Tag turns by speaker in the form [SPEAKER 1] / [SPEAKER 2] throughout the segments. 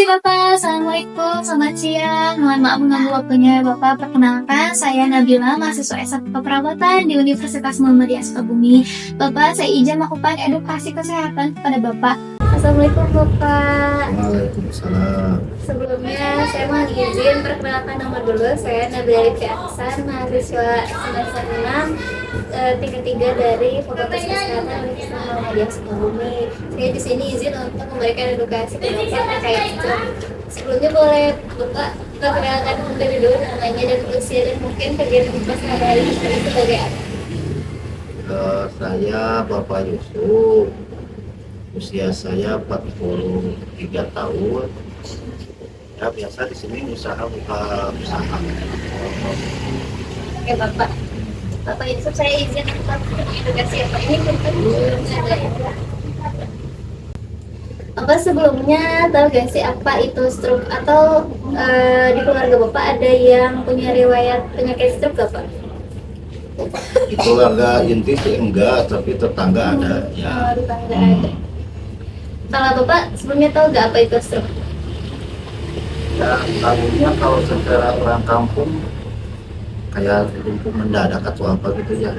[SPEAKER 1] Bapak, Assalamualaikum, selamat siang. Mohon maaf mengganggu waktunya Bapak. Perkenalkan, saya Nabila, mahasiswa S1 Keperawatan di Universitas Muhammadiyah Sukabumi. Bapak, saya izin melakukan edukasi kesehatan kepada Bapak. Assalamualaikum Bapak.
[SPEAKER 2] Waalaikumsalam.
[SPEAKER 1] Sebelumnya saya mohon izin perkenalkan nama dulu. Saya Nabila Rifki Aksan, mahasiswa semester 6 tingkat 3 dari Fakultas Kesehatan Universitas Muhammadiyah Sukabumi. Saya di sini izin untuk memberikan edukasi ke Bapak terkait itu. Sebelumnya boleh Bapak perkenalkan dari dulu namanya dan usia dan mungkin kegiatan Bapak sehari-hari itu sebagai apa?
[SPEAKER 2] Saya Bapak Yusuf, usia saya 43 tahun. Ya biasa di sini buka usaha.
[SPEAKER 1] Oke Bapak. Bapak Yusuf, saya izin untuk edukasi apa ini untuk sebelumnya ada ya. Apa sebelumnya tahu gak sih apa itu stroke atau di keluarga Bapak ada yang punya riwayat penyakit stroke gak Pak?
[SPEAKER 2] Itu keluarga inti sih enggak, tapi tetangga ada. Ya.
[SPEAKER 1] Tetangga ada. Kalau Bapak sebelumnya tahu gak apa itu stroke?
[SPEAKER 2] Ya tahunya kalau secara orang kampung kayak lumpuh mendadak atau apa gitu ya.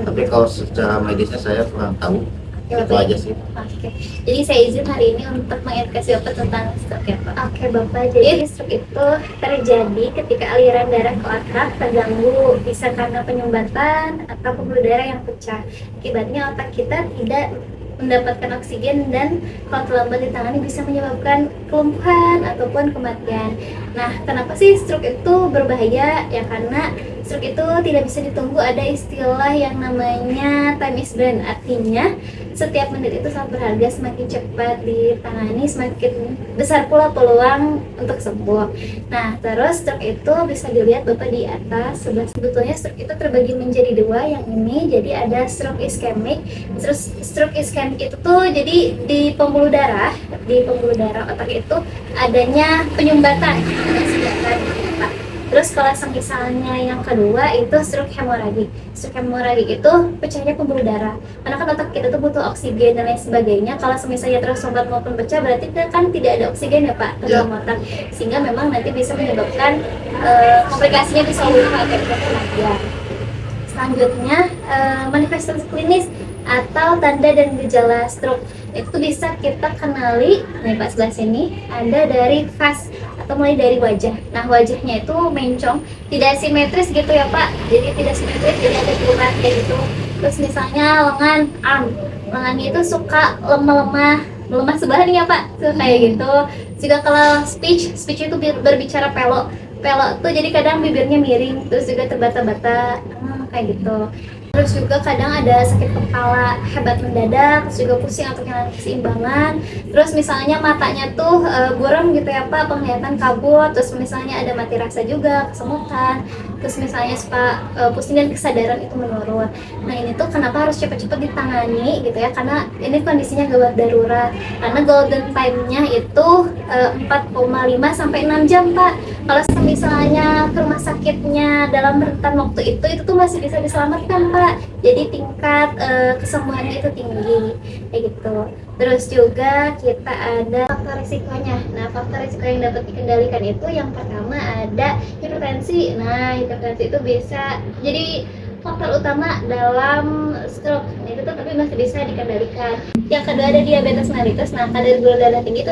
[SPEAKER 2] Tapi kalau secara medisnya saya kurang tahu. Itu aja sih.
[SPEAKER 1] Oke. Jadi saya izin hari ini untuk mengedukasi Bapak tentang stroke ya Pak. Oke Bapak, jadi stroke itu terjadi ketika aliran darah ke otak terganggu, bisa karena penyumbatan atau pembuluh darah yang pecah. Akibatnya otak kita tidak mendapatkan oksigen dan kalau terlambat ditangani bisa menyebabkan kelumpuhan ataupun kematian. Nah, kenapa sih stroke itu berbahaya? Ya karena stroke itu tidak bisa ditunggu, ada istilah yang namanya time is brain. Artinya setiap menit itu sangat berharga, semakin cepat ditangani semakin besar pula peluang untuk sembuh. Nah, terus stroke itu bisa dilihat Bapak di atas sebelah. Sebetulnya stroke itu terbagi menjadi dua, yang ini jadi ada stroke iskemik. Terus stroke iskemik itu tuh jadi di pembuluh darah otak itu adanya penyumbatan. Terus kalau misalnya yang kedua itu stroke hemoragik. Stroke hemoragik itu pecahnya pembuluh darah. Karena kan otak kita tuh butuh oksigen dan lain sebagainya. Kalau misalnya tersumbat maupun pecah berarti kan tidak ada oksigen ya Pak ke dalam otak. Sehingga memang nanti bisa menyebabkan komplikasinya bisa luka atau kematian. Selanjutnya manifestasi klinis atau tanda dan gejala stroke itu bisa kita kenali nih Pak sebelah sini, ada dari face atau mulai dari wajah. Nah, wajahnya itu mencong, tidak simetris gitu ya Pak, jadi tidak simetris, jadi ada kurang kayak gitu. Terus misalnya lengannya itu suka melemah sebelah nih ya Pak, tuh kayak gitu. Juga kalau speech itu berbicara pelok tuh jadi kadang bibirnya miring, terus juga terbata-bata, kayak gitu. Terus juga kadang ada sakit kepala hebat mendadak, terus juga pusing atau kehilangan keseimbangan. Terus misalnya matanya tuh buram gitu ya Pak, penglihatan kabut. Terus misalnya ada mati rasa juga, kesemutan. Terus misalnya suka pusing dan kesadaran itu menurun. Nah, ini tuh kenapa harus cepat-cepat ditangani gitu ya, karena ini kondisinya gawat darurat. Karena golden time-nya itu 4,5 sampai 6 jam Pak. Kalau misalnya ke rumah sakitnya dalam rentan waktu itu tuh masih bisa diselamatkan Pak. Jadi tingkat kesembuhannya itu tinggi kayak gitu. Terus juga kita ada faktor risikonya. Nah, faktor risiko yang dapat dikendalikan itu yang pertama ada hipertensi. Nah, hipertensi itu bisa jadi faktor utama dalam stroke. Nah, itu tuh tapi masih bisa dikendalikan. Yang kedua ada diabetes mellitus. Nah, kadar gula darah tinggi itu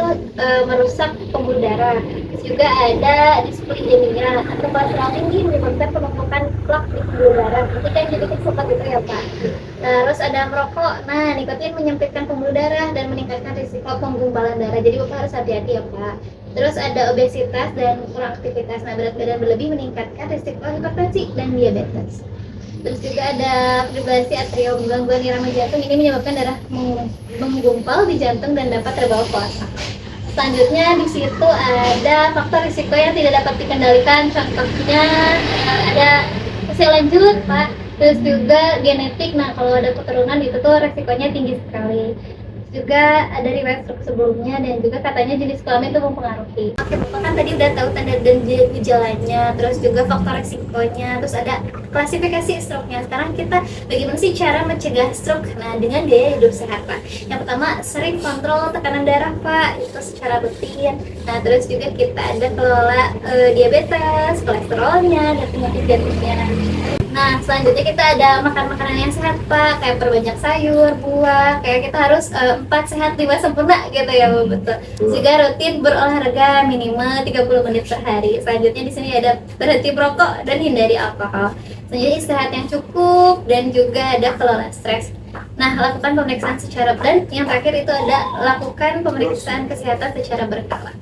[SPEAKER 1] merusak pembuluh darah. Terus juga ada dislipidemia atau kolesterol tinggi menyebabkan penumpukan plak di pembuluh darah. Itu kan jadi kesukat gitu ya Pak. Terus ada merokok. Nah, nikotin menyempitkan pembuluh darah dan meningkatkan risiko penggumpalan darah. Jadi Bapak harus hati-hati ya Pak. Terus ada obesitas dan kurang aktivitas. Nah, berat badan berlebih meningkatkan risiko hipertensi dan diabetes. Terus juga ada fibrillasi atrium, gangguan irama jantung. Ini menyebabkan darah menggumpal di jantung dan dapat terbawa ke otak. Selanjutnya di situ ada faktor risiko yang tidak dapat dikendalikan. Contohnya ada usia lanjut Pak. Terus juga genetik. Nah, kalau ada keturunan itu tuh resikonya tinggi sekali. juga ada riwayat stroke sebelumnya, dan juga katanya jenis kelamin itu mempengaruhi. Oke, Bapak kan tadi udah tahu tanda dan gejalanya, terus juga faktor resikonya, terus ada klasifikasi stroke-nya. Sekarang kita bagaimana sih cara mencegah stroke? Nah, dengan gaya hidup sehat, Pak. Yang pertama, sering kontrol tekanan darah, Pak, itu secara rutin. Nah, terus juga kita ada kelola diabetes, kolesterolnya, dan penyakit jantungnya. Nah, selanjutnya kita ada makan makanan yang sehat, Pak, kayak perbanyak sayur, buah, kayak kita harus 4 sehat 5 sempurna gitu ya, Bu. Betul. Juga rutin berolahraga minimal 30 menit per hari. Selanjutnya di sini ada berhenti merokok dan hindari alkohol. Selanjutnya istirahat yang cukup dan juga ada kelola stres. Nah, lakukan pemeriksaan secara dan yang terakhir itu ada lakukan pemeriksaan kesehatan secara berkala.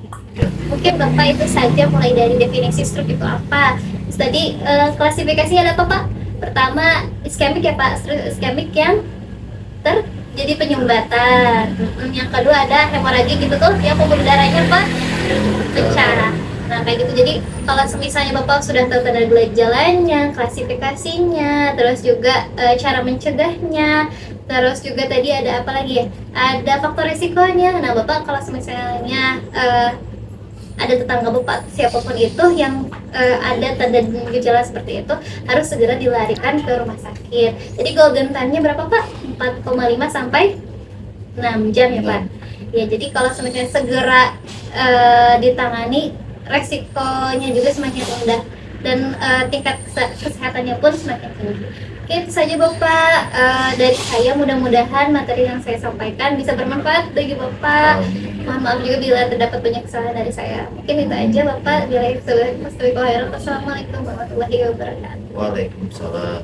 [SPEAKER 1] Mungkin Bapak itu saja mulai dari definisi stroke itu apa. Terus tadi klasifikasinya ada apa, Pak? Pertama, iskemik ya, Pak. Iskemik yang terjadi penyumbatan. Yang kedua ada hemoragi gitu tuh, yang pembuluh darahnya, Pak, pecah. Nah, kayak gitu. Jadi kalau misalnya Bapak sudah tahu tanda gejalanya, klasifikasinya, terus juga cara mencegahnya, terus juga tadi ada apa lagi ya? Ada faktor risikonya. Nah, Bapak kalau misalnya ada tetangga Bapak siapapun itu yang ada tanda gejala seperti itu, harus segera dilarikan ke rumah sakit. Jadi golden time-nya berapa, Pak? 4,5 sampai 6 jam ya, Pak. Ya, jadi kalau misalnya segera ditangani, resikonya juga semakin rendah dan tingkat kesehatannya pun semakin tinggi. Oke, itu saja Bapak dari saya. Mudah-mudahan materi yang saya sampaikan bisa bermanfaat bagi Bapak. Mohon maaf juga bila terdapat banyak kesalahan dari saya. Mungkin itu aja Bapak. Assalamualaikum warahmatullahi wabarakatuh.
[SPEAKER 2] Waalaikumsalam.